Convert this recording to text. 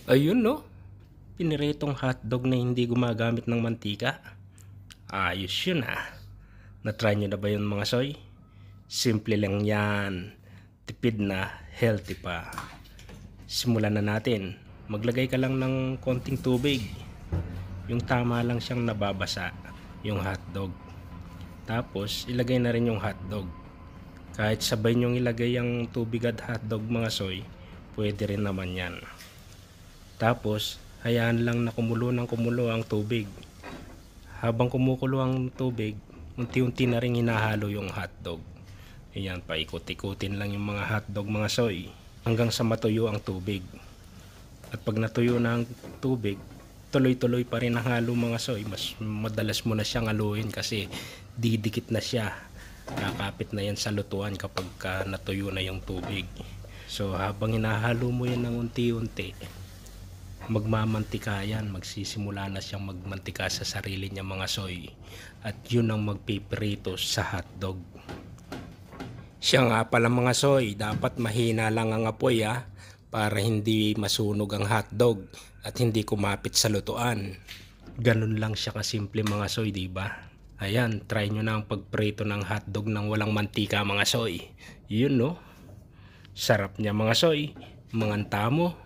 Ayun no, piniritong hotdog na hindi gumagamit ng mantika. Ayos yun ah. Na-try nyo na ba yun mga soy? Simple lang yan. Tipid na, healthy pa. Simulan na natin. Maglagay ka lang ng konting tubig. Yung tama lang siyang nababasa, yung hotdog. Tapos, ilagay na rin yung hotdog. Kahit sabay nyong ilagay ang tubig at hotdog mga soy, pwede rin naman yan. Tapos, hayaan lang na kumulo ng kumulo ang tubig. Habang kumukulo ang tubig, unti-unti na rin hinahalo yung hotdog. Ayan, paikot-ikutin lang yung mga hotdog mga soy hanggang sa matuyo ang tubig. At pag natuyo na ang tubig, tuloy-tuloy pa rin ang halo mga soy. Mas madalas mo na siyang haluin kasi didikit na siya. Kakapit na yan sa lutuan kapag natuyo na yung tubig. So habang hinahalo mo yan ng unti-unti, magmamantika yan, magsisimula na siyang magmantika sa sarili niya mga soy, at yun ang magpiprito sa hotdog. Siya nga pala mga soy, dapat mahina lang ang apoy para hindi masunog ang hotdog at hindi kumapit sa lutuan. Ganun lang siya kasimple mga soy, diba? Ayan, try nyo na ang pagprito ng hotdog ng walang mantika mga soy. Yun no, sarap niya mga soy, mga tamo.